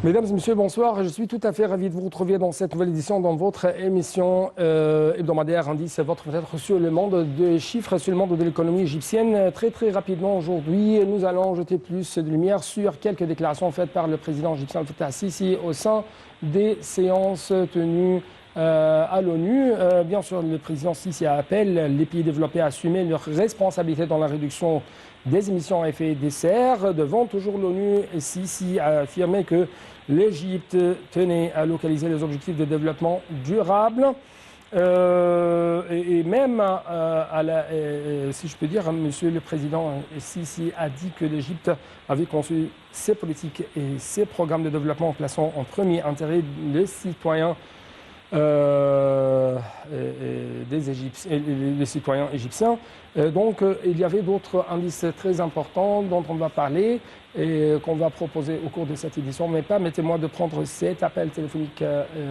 Mesdames et messieurs, bonsoir. Je suis tout à fait ravi de vous retrouver dans cette nouvelle édition dans votre émission hebdomadaire Indice, votre fenêtre sur le monde des chiffres, sur le monde de l'économie égyptienne. Très rapidement aujourd'hui, nous allons jeter plus de lumière sur quelques déclarations faites par le président égyptien Abdel Fattah al-Sisi au sein des séances tenues à l'ONU. Bien sûr, le président Sisi appelle les pays développés à assumer leurs responsabilités dans la réduction des émissions à effet de serre. Devant toujours l'ONU, Sisi a affirmé que l'Égypte tenait à localiser les objectifs de développement durable. Et même, si je peux dire, Monsieur le Président Sisi a dit que l'Égypte avait conçu ses politiques et ses programmes de développement en plaçant en premier intérêt les citoyens les citoyens égyptiens. Donc, il y avait d'autres indices très importants dont on va parler et qu'on va proposer au cours de cette édition. Mais permettez-moi de prendre cet appel téléphonique,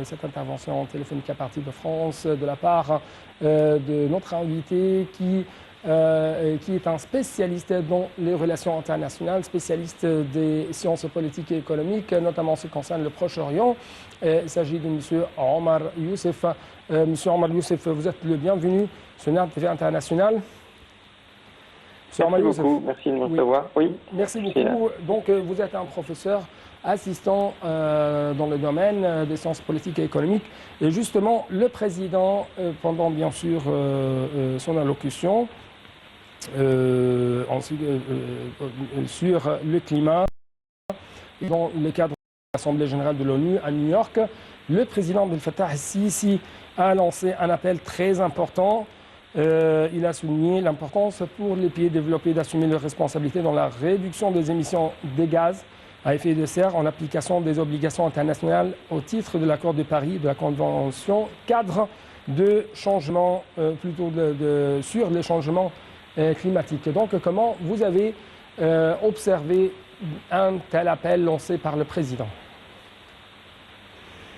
cette intervention téléphonique à partir de France, de la part de notre invité qui est un spécialiste dans les relations internationales, spécialiste des sciences politiques et économiques, notamment en ce qui concerne le Proche-Orient. Il s'agit de M. Omar Youssef. Monsieur Omar Youssef, vous êtes le bienvenu sur NAD TV International. Merci beaucoup, merci de me recevoir. Oui. Merci beaucoup. Donc, vous êtes un professeur assistant dans le domaine des sciences politiques et économiques. Et justement, le président, pendant bien sûr son allocution, sur le climat, dans le cadre de l'Assemblée générale de l'ONU à New York, le président Abdel Fattah al-Sisi a lancé un appel très important. Il a souligné l'importance pour les pays développés d'assumer leurs responsabilités dans la réduction des émissions de gaz à effet de serre en application des obligations internationales au titre de l'accord de Paris, de la Convention cadre de changement, sur les changements climatique. Donc, comment vous avez observé un tel appel lancé par le président?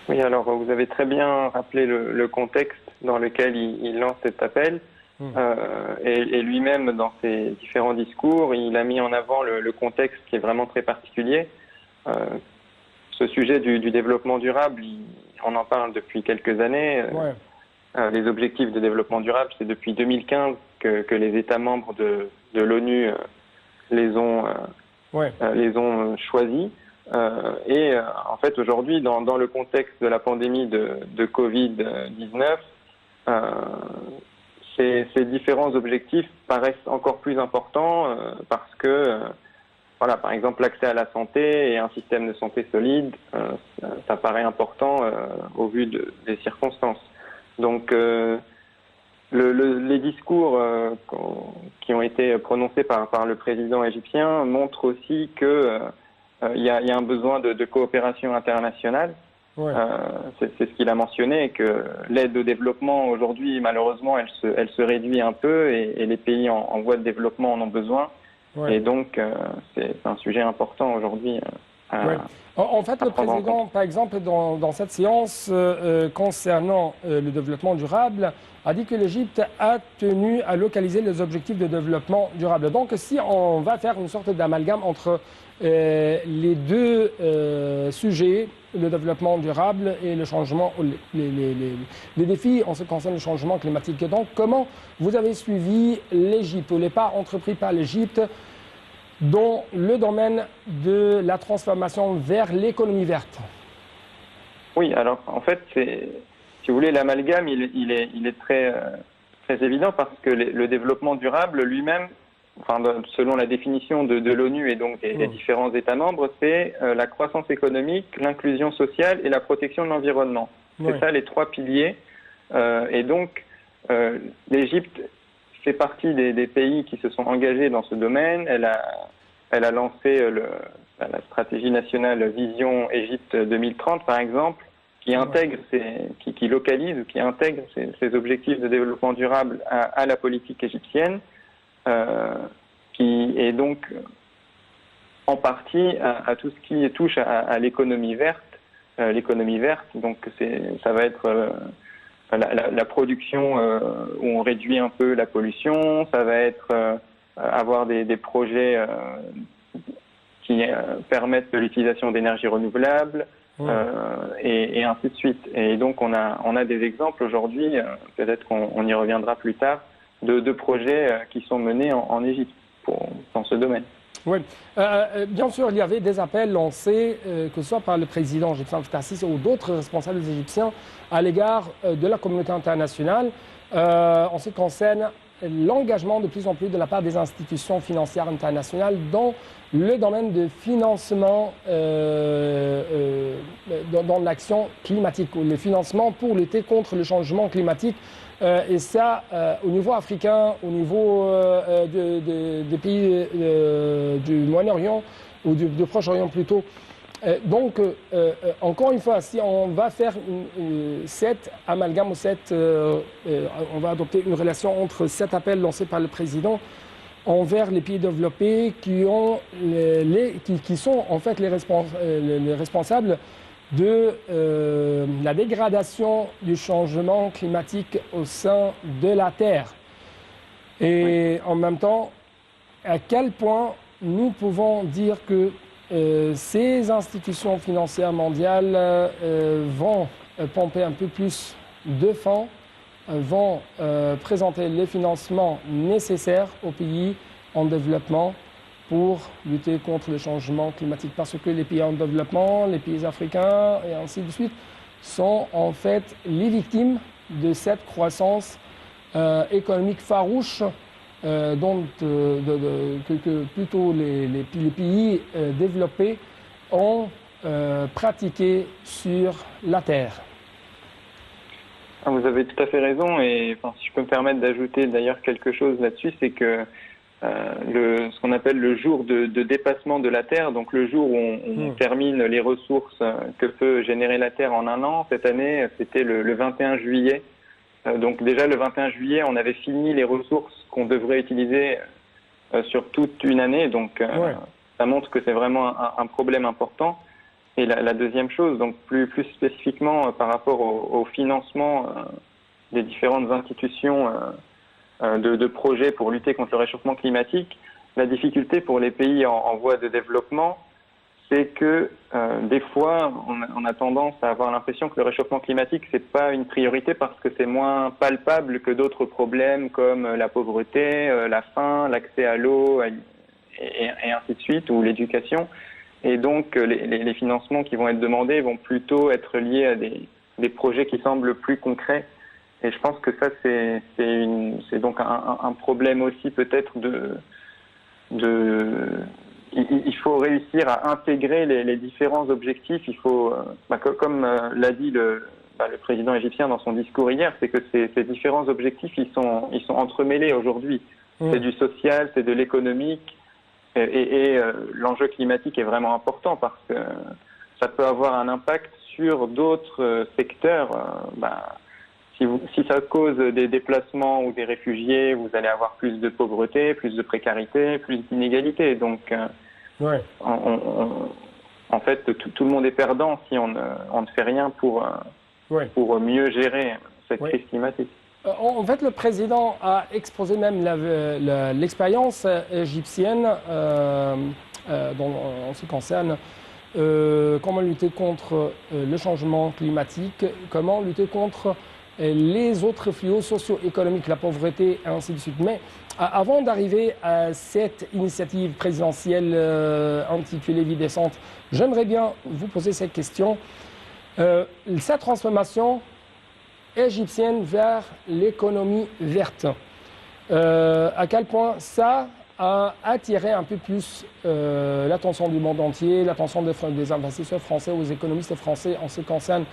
Oui, alors vous avez très bien rappelé le contexte dans lequel il lance cet appel. Et lui-même, dans ses différents discours, il a mis en avant le contexte qui est vraiment très particulier. Ce sujet du développement durable, on en parle depuis quelques années. Les objectifs de développement durable, c'est depuis 2015 que les États membres de l'ONU les ont choisis. En fait, aujourd'hui, dans le contexte de la pandémie de Covid-19, ces différents objectifs paraissent encore plus importants parce que, voilà, par exemple, l'accès à la santé et un système de santé solide, ça paraît important au vu des circonstances. Donc, les discours qui ont été prononcés par le président égyptien montrent aussi qu'il y a un besoin de coopération internationale. C'est ce qu'il a mentionné, que l'aide au développement aujourd'hui, malheureusement, elle se réduit un peu et les pays en voie de développement en ont besoin. Et donc, c'est un sujet important aujourd'hui. En fait, le président, par exemple, dans cette séance concernant le développement durable, a dit que l'Égypte a tenu à localiser les objectifs de développement durable. Donc, si on va faire une sorte d'amalgame entre les deux sujets, le développement durable et le changement, les défis en ce qui concerne le changement climatique. Donc, comment vous avez suivi l'Égypte ou les pas entrepris par l'Égypte dans le domaine de la transformation vers l'économie verte? Oui, alors en fait, si vous voulez, l'amalgame, il est très évident parce que le développement durable lui-même, enfin, selon la définition de l'ONU et donc des différents États membres, c'est la croissance économique, l'inclusion sociale et la protection de l'environnement. C'est ça les trois piliers. Et donc, l'Égypte fait partie des pays qui se sont engagés dans ce domaine. Elle a lancé la stratégie nationale Vision Égypte 2030, par exemple, qui intègre, qui localise ou qui intègre ces objectifs de développement durable à la politique égyptienne, qui est donc en partie à tout ce qui touche à l'économie verte. L'économie verte, donc ça va être la production où on réduit un peu la pollution, ça va être avoir des projets qui permettent de l'utilisation d'énergie renouvelable, et ainsi de suite. Et donc on a des exemples aujourd'hui, peut-être qu'on y reviendra plus tard, de projets qui sont menés en Égypte dans ce domaine. Oui, bien sûr, il y avait des appels lancés, que ce soit par le président égyptien Fattah el-Sisi ou d'autres responsables égyptiens, à l'égard de la communauté internationale en ce qui concerne l'engagement de plus en plus de la part des institutions financières internationales dans le domaine de financement dans l'action climatique, ou le financement pour lutter contre le changement climatique. Et ça, au niveau africain, au niveau des pays du Moyen-Orient, ou du Proche-Orient plutôt. Donc, encore une fois, si on va faire cet amalgame, on va adopter une relation entre cet appel lancé par le président envers les pays développés qui sont en fait les responsables de la dégradation du changement climatique au sein de la Terre. Et en même temps, à quel point nous pouvons dire que ces institutions financières mondiales vont pomper un peu plus de fonds, vont présenter les financements nécessaires aux pays en développement pour lutter contre le changement climatique. Parce que les pays en développement, les pays africains et ainsi de suite, sont en fait les victimes de cette croissance économique farouche que plutôt les pays développés ont pratiqué sur la Terre. Vous avez tout à fait raison, et si je peux me permettre d'ajouter d'ailleurs quelque chose là-dessus, c'est que ce qu'on appelle le jour de dépassement de la Terre, donc le jour où on termine les ressources que peut générer la Terre en un an, cette année c'était le 21 juillet. Donc déjà le 21 juillet, on avait fini les ressources qu'on devrait utiliser sur toute une année, donc ça montre que c'est vraiment un problème important. Et la deuxième chose, donc plus spécifiquement par rapport au financement des différentes institutions de projets pour lutter contre le réchauffement climatique, la difficulté pour les pays en voie de développement, c'est que des fois, on a tendance à avoir l'impression que le réchauffement climatique, c'est pas une priorité parce que c'est moins palpable que d'autres problèmes comme la pauvreté, la faim, l'accès à l'eau et ainsi de suite, ou l'éducation. Et donc, les financements qui vont être demandés vont plutôt être liés à des projets qui semblent plus concrets. Et je pense que ça, c'est donc un problème aussi peut-être il faut réussir à intégrer les différents objectifs. Il faut, comme l'a dit le président égyptien dans son discours hier, c'est que ces différents objectifs, ils sont entremêlés aujourd'hui. C'est du social, c'est de l'économique, et l'enjeu climatique est vraiment important parce que ça peut avoir un impact sur d'autres secteurs. Si ça cause des déplacements ou des réfugiés, vous allez avoir plus de pauvreté, plus de précarité, plus d'inégalité. Donc, en fait, tout le monde est perdant si on ne fait rien pour mieux gérer cette crise climatique. En fait, le président a exposé même l'expérience égyptienne en ce qui concerne comment lutter contre le changement climatique, comment lutter contre les autres fléaux socio-économiques, la pauvreté, et ainsi de suite. Mais avant d'arriver à cette initiative présidentielle intitulée Vie décente, j'aimerais bien vous poser cette question. Cette transformation égyptienne vers l'économie verte, à quel point ça a attiré un peu plus l'attention du monde entier, l'attention des investisseurs français, aux économistes français en ce qui concerne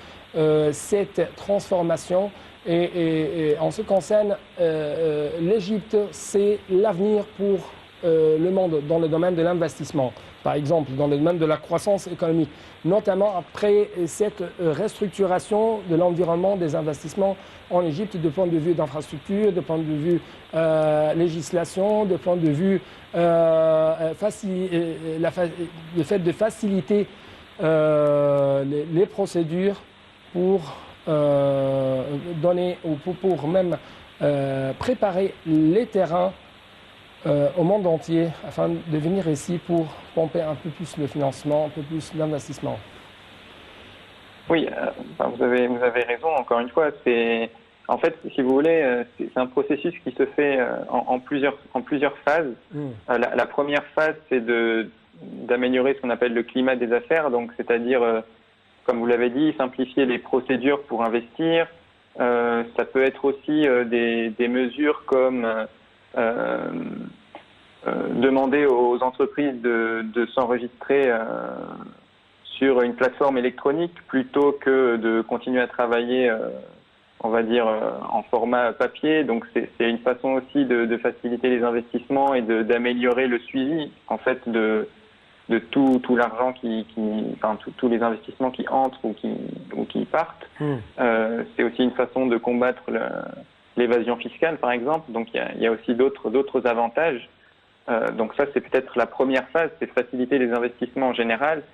cette transformation. Et en ce qui concerne l'Égypte, c'est l'avenir pour le monde dans le domaine de l'investissement, par exemple dans le domaine de la croissance économique, notamment après cette restructuration de l'environnement des investissements en Égypte, du point de vue d'infrastructure, du point de vue législation, du point de vue le fait de faciliter les procédures pour donner ou pour même préparer les terrains au monde entier afin de venir ici pour pomper un peu plus le financement, un peu plus l'investissement? Oui, vous avez raison. Encore une fois, en fait, si vous voulez, c'est un processus qui se fait en plusieurs phases. La première phase, c'est d'améliorer ce qu'on appelle le climat des affaires, donc c'est-à-dire, comme vous l'avez dit, simplifier les procédures pour investir. Ça peut être aussi des mesures comme demander aux entreprises de s'enregistrer sur une plateforme électronique plutôt que de continuer à travailler, on va dire, en format papier. Donc c'est une façon aussi de faciliter les investissements et d'améliorer le suivi en fait de tout l'argent tous les investissements qui entrent ou qui partent. C'est aussi une façon de combattre l'évasion fiscale, par exemple. Donc il y a aussi d'autres avantages. Donc ça, c'est peut-être la première phase, c'est faciliter les investissements en général.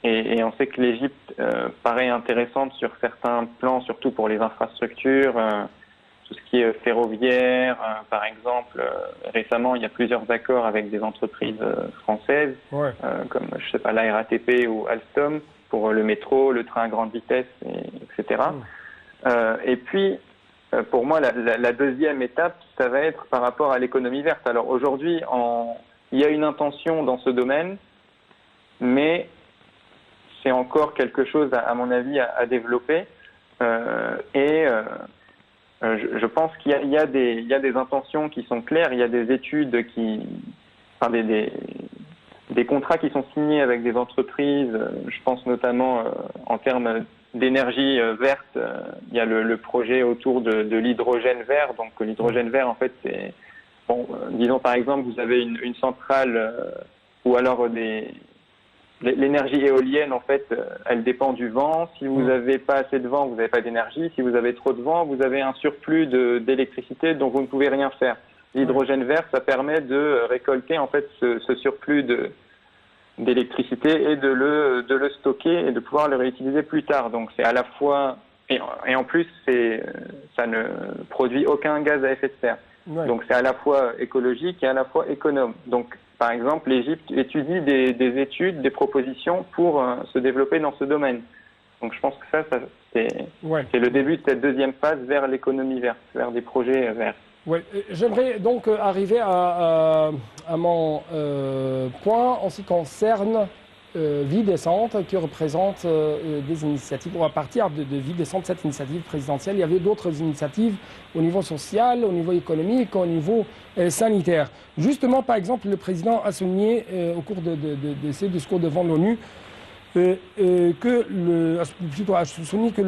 Et on sait que l'Égypte paraît intéressante sur certains plans, surtout pour les infrastructures, tout ce qui est ferroviaire, par exemple. Récemment, il y a plusieurs accords avec des entreprises françaises, comme je sais pas la RATP ou Alstom, pour le métro, le train à grande vitesse, etc. Et puis, pour moi, la deuxième étape, ça va être par rapport à l'économie verte. Alors aujourd'hui, il y a une intention dans ce domaine, mais c'est encore quelque chose, à mon avis, à développer. Je pense qu'il y a des intentions qui sont claires, il y a des études des contrats qui sont signés avec des entreprises. Je pense notamment en termes d'énergie verte, il y a le projet autour de l'hydrogène vert. Donc l'hydrogène vert, en fait, c'est disons par exemple, vous avez une centrale ou alors l'énergie éolienne, en fait, elle dépend du vent. Si vous n'avez pas assez de vent, vous n'avez pas d'énergie. Si vous avez trop de vent, vous avez un surplus d'électricité dont vous ne pouvez rien faire. L'hydrogène vert, ça permet de récolter en fait ce surplus d'électricité et de le stocker et de pouvoir le réutiliser plus tard. Donc c'est à la fois et en plus ça ne produit aucun gaz à effet de serre. Donc c'est à la fois écologique et à la fois économe. Donc par exemple, l'Égypte étudie des études, des propositions pour se développer dans ce domaine. Donc je pense que ça c'est le début de cette deuxième phase vers l'économie verte, vers des projets verts. Oui, j'aimerais donc arriver à mon point en ce qui concerne Vie décente, qui représente des initiatives, ou à partir de Vie décente, cette initiative présidentielle, il y avait d'autres initiatives au niveau social, au niveau économique, au niveau sanitaire. Justement, par exemple, le président a souligné au cours de ses discours devant l'ONU que le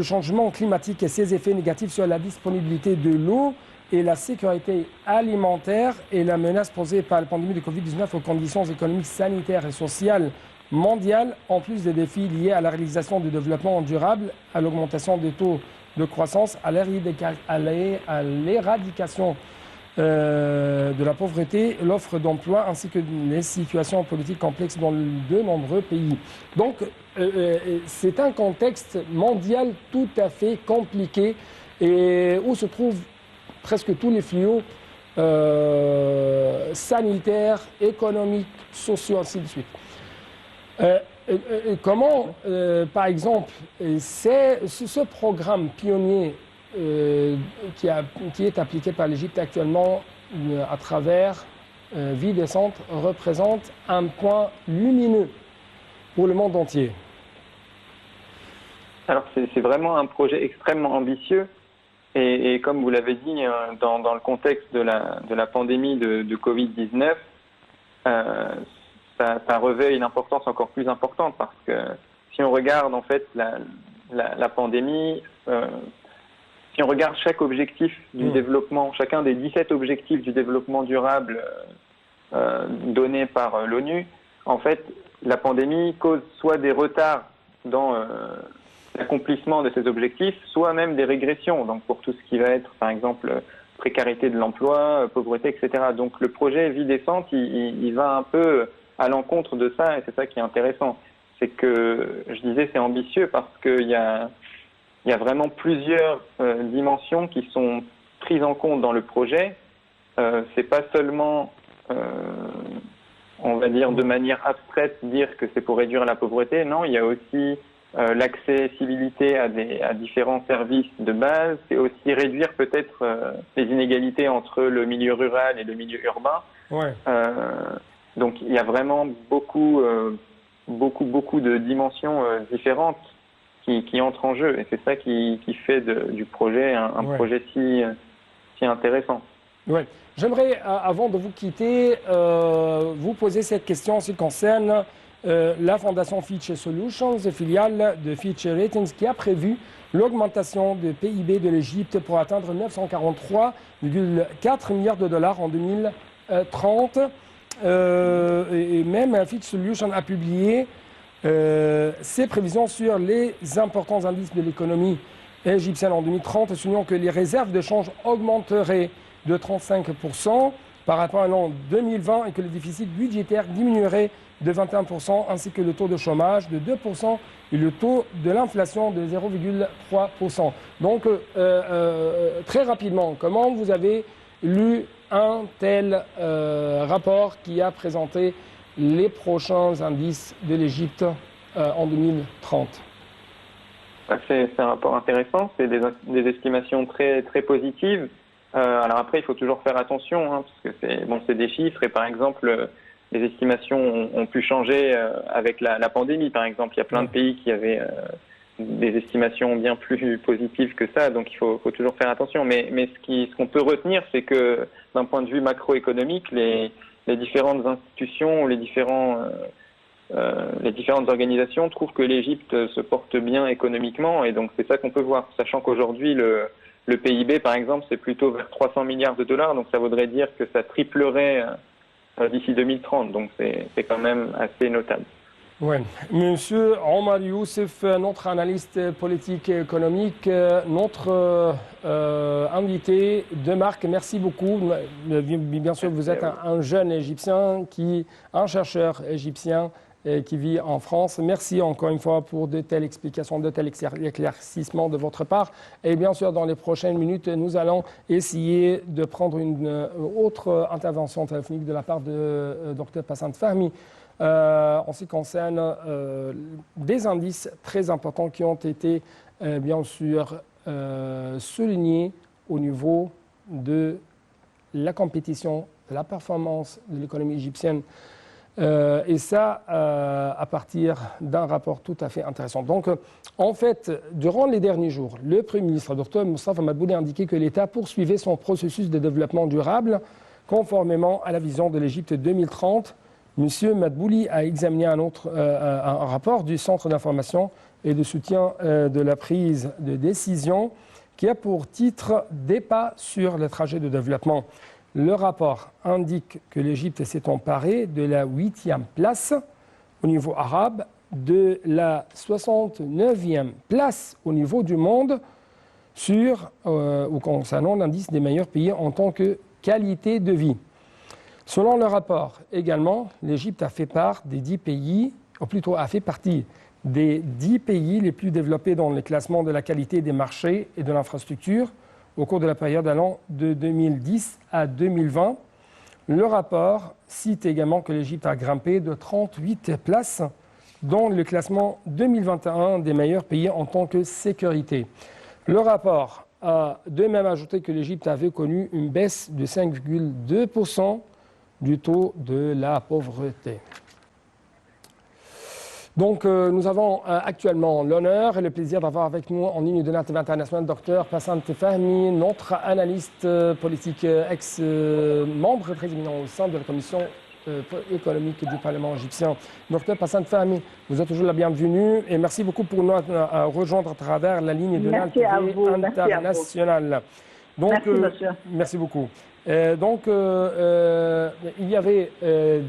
changement climatique et ses effets négatifs sur la disponibilité de l'eau et la sécurité alimentaire et la menace posée par la pandémie de Covid-19 aux conditions économiques, sanitaires et sociales mondiales, en plus des défis liés à la réalisation du développement durable, à l'augmentation des taux de croissance, à l'éradication de la pauvreté, l'offre d'emploi, ainsi que les situations politiques complexes dans de nombreux pays. Donc, c'est un contexte mondial tout à fait compliqué et où se trouvent presque tous les fléaux sanitaires, économiques, sociaux, ainsi de suite. Comment, par exemple, ce programme pionnier qui est appliqué par l'Égypte actuellement à travers Vie décente représente un point lumineux pour le monde entier? Alors c'est vraiment un projet extrêmement ambitieux et comme vous l'avez dit, dans le contexte de la pandémie de Covid-19, ça revêt une importance encore plus importante parce que si on regarde en fait la pandémie, si on regarde chaque objectif du développement, chacun des 17 objectifs du développement durable donnés par l'ONU, en fait, la pandémie cause soit des retards dans l'accomplissement de ces objectifs, soit même des régressions, donc pour tout ce qui va être, par exemple, précarité de l'emploi, pauvreté, etc. Donc le projet Vie décente, il va un peu à l'encontre de ça, et c'est ça qui est intéressant. C'est que, je disais, c'est ambitieux parce qu'il y a vraiment plusieurs dimensions qui sont prises en compte dans le projet. C'est pas seulement on va dire de manière abstraite, dire que c'est pour réduire la pauvreté. Non, il y a aussi l'accessibilité à différents services de base. C'est aussi réduire peut-être les inégalités entre le milieu rural et le milieu urbain. Ouais. Donc il y a vraiment beaucoup de dimensions différentes qui entrent en jeu. Et c'est ça qui fait du projet un projet si intéressant. Ouais. J'aimerais, avant de vous quitter, vous poser cette question en ce qui concerne la fondation Fitch Solutions, filiale de Fitch Ratings, qui a prévu l'augmentation du PIB de l'Égypte pour atteindre 943,4 milliards de dollars en 2030. Et même Fitch Solutions a publié ses prévisions sur les importants indices de l'économie égyptienne en 2030, soulignant que les réserves de change augmenteraient de 35% par rapport à l'an 2020 et que le déficit budgétaire diminuerait de 21%, ainsi que le taux de chômage de 2% et le taux de l'inflation de 0,3%. Donc, très rapidement, comment vous avez lu un tel rapport qui a présenté les prochains indices de l'Égypte en 2030? C'est un rapport intéressant, c'est des estimations très positives. Alors après, il faut toujours faire attention, hein, parce que c'est des chiffres et par exemple, les estimations ont pu changer avec la pandémie. Par exemple, il y a plein de pays qui avaient des estimations bien plus positives que ça, donc il faut toujours faire attention. Mais ce qu'on peut retenir, c'est que d'un point de vue macroéconomique, les différentes institutions, les différentes organisations trouvent que l'Égypte se porte bien économiquement, et donc c'est ça qu'on peut voir, sachant qu'aujourd'hui le PIB, par exemple, c'est plutôt vers 300 milliards de dollars, donc ça voudrait dire que ça triplerait d'ici 2030, donc c'est quand même assez notable. Oui. Monsieur Omar Youssef, notre analyste politique et économique, notre invité de marque, merci beaucoup. Bien sûr, vous êtes un jeune Égyptien, un chercheur égyptien qui vit en France. Merci encore une fois pour de telles explications, de tels éclaircissements de votre part. Et bien sûr, dans les prochaines minutes, nous allons essayer de prendre une autre intervention téléphonique de la part de Dr Passant Fahmy en ce qui concerne des indices très importants qui ont été bien sûr soulignés au niveau de la compétition, de la performance de l'économie égyptienne. Et ça, à partir d'un rapport tout à fait intéressant. Donc, en fait, durant les derniers jours, le Premier ministre, Dr Moustapha Madbouli, a indiqué que l'État poursuivait son processus de développement durable conformément à la vision de l'Égypte 2030. Monsieur Madbouli a examiné un rapport du Centre d'information et de soutien de la prise de décision qui a pour titre « Des pas sur le trajet de développement ». Le rapport indique que l'Égypte s'est emparée de la 8e place au niveau arabe, de la 69e place au niveau du monde concernant l'indice des meilleurs pays en tant que qualité de vie. Selon le rapport également, l'Égypte a fait partie des 10 pays les plus développés dans le classement de la qualité des marchés et de l'infrastructure au cours de la période allant de 2010 à 2020. Le rapport cite également que l'Égypte a grimpé de 38 places dans le classement 2021 des meilleurs pays en tant que sécurité. Le rapport a de même ajouté que l'Égypte avait connu une baisse de 5,2% du taux de la pauvreté. Donc, nous avons actuellement l'honneur et le plaisir d'avoir avec nous en ligne de l'Interview internationale Dr Passant Fahmy, notre analyste politique ex-membre très éminent au sein de la commission économique du Parlement égyptien. Dr Passant Fahmy, vous êtes toujours la bienvenue et merci beaucoup pour nous rejoindre à travers la ligne de l'Interview internationale. Donc, merci, monsieur. Merci beaucoup. Donc, il y avait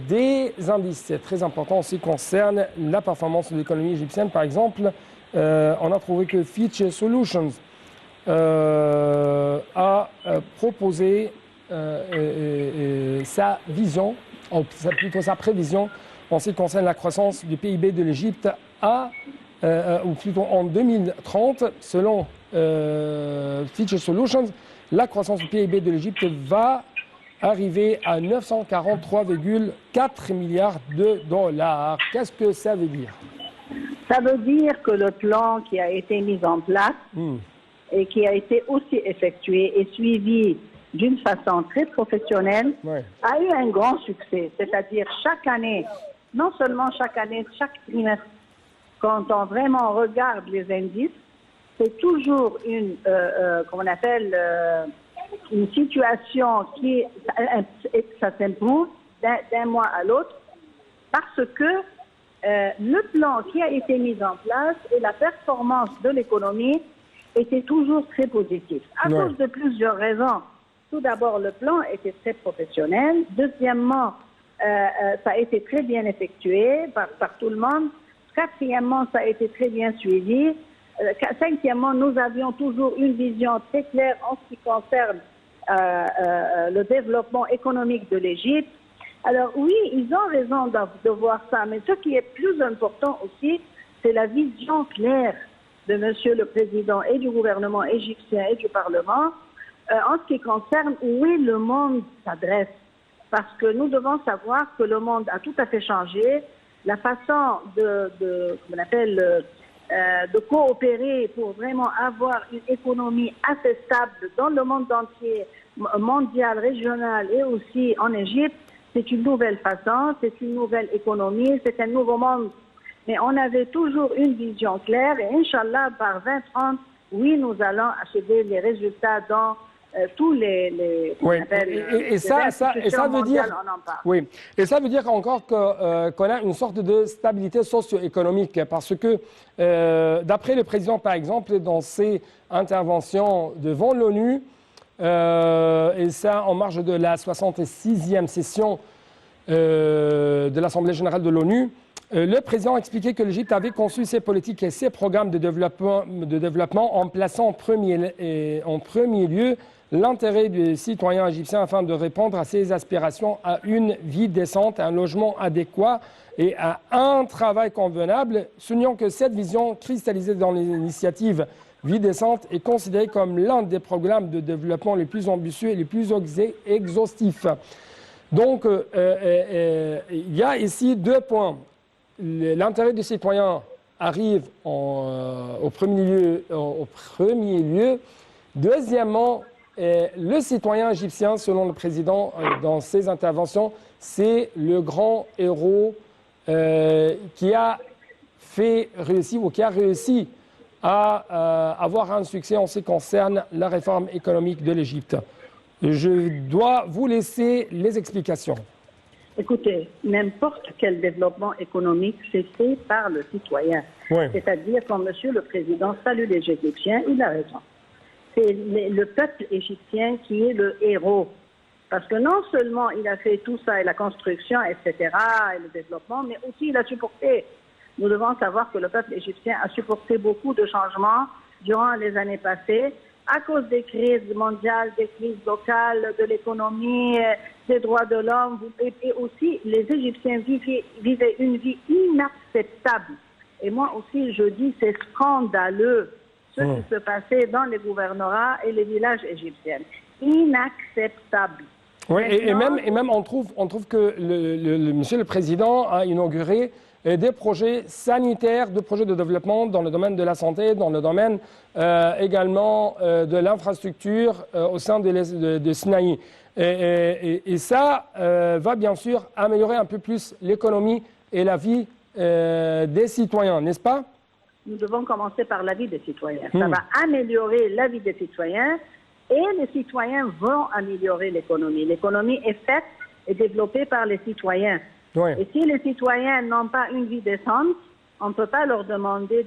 des indices très importants en ce qui concerne la performance de l'économie égyptienne. Par exemple, on a trouvé que Fitch Solutions a proposé sa vision, plutôt sa prévision en ce qui concerne la croissance du PIB de l'Égypte ou plutôt en 2030, selon Fitch Solutions. La croissance du PIB de l'Égypte va arrivé à 943,4 milliards de dollars. Qu'est-ce que ça veut dire? Ça veut dire que le plan qui a été mis en place et qui a été aussi effectué et suivi d'une façon très professionnelle a eu un grand succès. C'est-à-dire chaque année, non seulement chaque année, chaque trimestre, quand on vraiment regarde les indices, c'est toujours une, comment on appelle, une situation qui ça s'improuve d'un mois à l'autre parce que le plan qui a été mis en place et la performance de l'économie était toujours très positif. À cause de plusieurs raisons. Tout d'abord, le plan était très professionnel. Deuxièmement, ça a été très bien effectué par tout le monde. Quatrièmement, ça a été très bien suivi. Cinquièmement, nous avions toujours une vision très claire en ce qui concerne le développement économique de l'Égypte. Alors oui, ils ont raison de voir ça, mais ce qui est plus important aussi, c'est la vision claire de Monsieur le Président et du gouvernement égyptien et du Parlement en ce qui concerne où est le monde s'adresse. Parce que nous devons savoir que le monde a tout à fait changé. La façon de coopérer pour vraiment avoir une économie assez stable dans le monde entier, mondial, régional et aussi en Égypte, c'est une nouvelle façon, c'est une nouvelle économie, c'est un nouveau monde. Mais on avait toujours une vision claire et Inch'Allah, par 2030, oui, nous allons achever les résultats dans tous les et ça veut dire, oui, et ça veut dire encore qu'on a une sorte de stabilité socio-économique parce que d'après le président, par exemple, dans ses interventions devant l'ONU, et ça en marge de la 66e session de l'Assemblée générale de l'ONU, le président a expliqué que l'Égypte avait conçu ses politiques et ses programmes de développement en plaçant en premier lieu l'intérêt des citoyens égyptiens afin de répondre à ses aspirations à une vie décente, à un logement adéquat et à un travail convenable, soulignant que cette vision cristallisée dans l'initiative Vie décente est considérée comme l'un des programmes de développement les plus ambitieux et les plus exhaustifs. Donc, il y a ici deux points. L'intérêt des citoyens arrive au premier lieu. Deuxièmement, le citoyen égyptien, selon le président dans ses interventions, c'est le grand héros qui a réussi à avoir un succès en ce qui concerne la réforme économique de l'Égypte. Je dois vous laisser les explications. Écoutez, n'importe quel développement économique, c'est fait par le citoyen. C'est-à-dire quand Monsieur le Président salue les Égyptiens, il a raison. C'est le peuple égyptien qui est le héros. Parce que non seulement il a fait tout ça, et la construction, etc., et le développement, mais aussi il a supporté. Nous devons savoir que le peuple égyptien a supporté beaucoup de changements durant les années passées à cause des crises mondiales, des crises locales, de l'économie, des droits de l'homme. Et aussi, les Égyptiens vivaient une vie inacceptable. Et moi aussi, je dis, c'est scandaleux ce qui se passait dans les gouvernorats et les villages égyptiens. Inacceptable. Oui, et même on trouve que Monsieur le Président a inauguré des projets sanitaires, des projets de développement dans le domaine de la santé, dans le domaine également de l'infrastructure au sein de Sinaï. Et ça va bien sûr améliorer un peu plus l'économie et la vie des citoyens, n'est-ce pas? Nous devons commencer par la vie des citoyens. Ça va améliorer la vie des citoyens et les citoyens vont améliorer l'économie. L'économie est faite et développée par les citoyens. Et si les citoyens n'ont pas une vie décente, on ne peut pas leur demander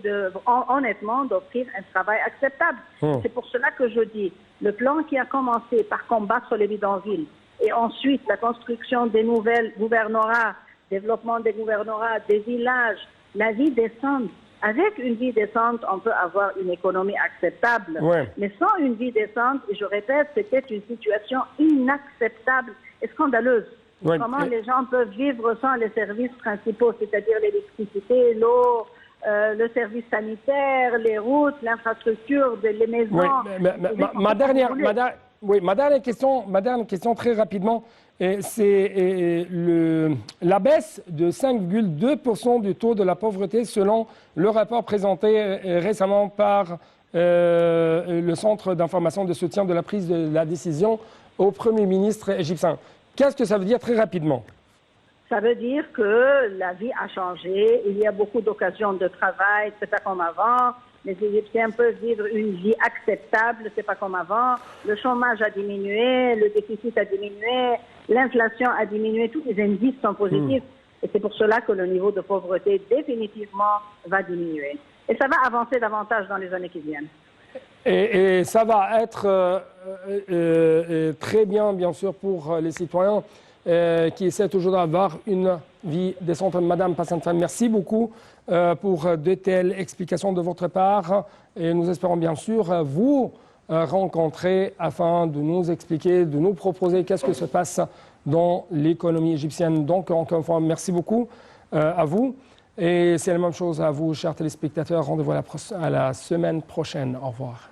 honnêtement d'offrir un travail acceptable. C'est pour cela que je dis, le plan qui a commencé par combattre les bidonvilles et ensuite la construction des nouvelles gouvernorats, développement des gouvernorats, des villages, la vie décente. Avec une vie décente, on peut avoir une économie acceptable. Mais sans une vie décente, et je répète, c'était une situation inacceptable et scandaleuse. Comment les gens peuvent vivre sans les services principaux, c'est-à-dire l'électricité, l'eau, le service sanitaire, les routes, l'infrastructure, les maisons. Oui, ma dernière question très rapidement, c'est la baisse de 5,2% du taux de la pauvreté selon le rapport présenté récemment par le Centre d'information de soutien de la prise de la décision au Premier ministre égyptien. Qu'est-ce que ça veut dire très rapidement? Ça veut dire que la vie a changé, il y a beaucoup d'occasions de travail, c'est pas comme avant. Les Égyptiens peuvent vivre une vie acceptable, c'est pas comme avant. Le chômage a diminué, le déficit a diminué, l'inflation a diminué, tous les indices sont positifs. Et c'est pour cela que le niveau de pauvreté définitivement va diminuer. Et ça va avancer davantage dans les années qui viennent. Et ça va être très bien sûr, pour les citoyens qui essaient toujours d'avoir une vie décente. Madame Passanfan, merci beaucoup pour de telles explications de votre part. Et nous espérons bien sûr vous rencontrer afin de nous expliquer, de nous proposer qu'est-ce que se passe dans l'économie égyptienne. Donc, encore une fois, merci beaucoup à vous. Et c'est la même chose à vous, chers téléspectateurs. Rendez-vous à la semaine prochaine. Au revoir.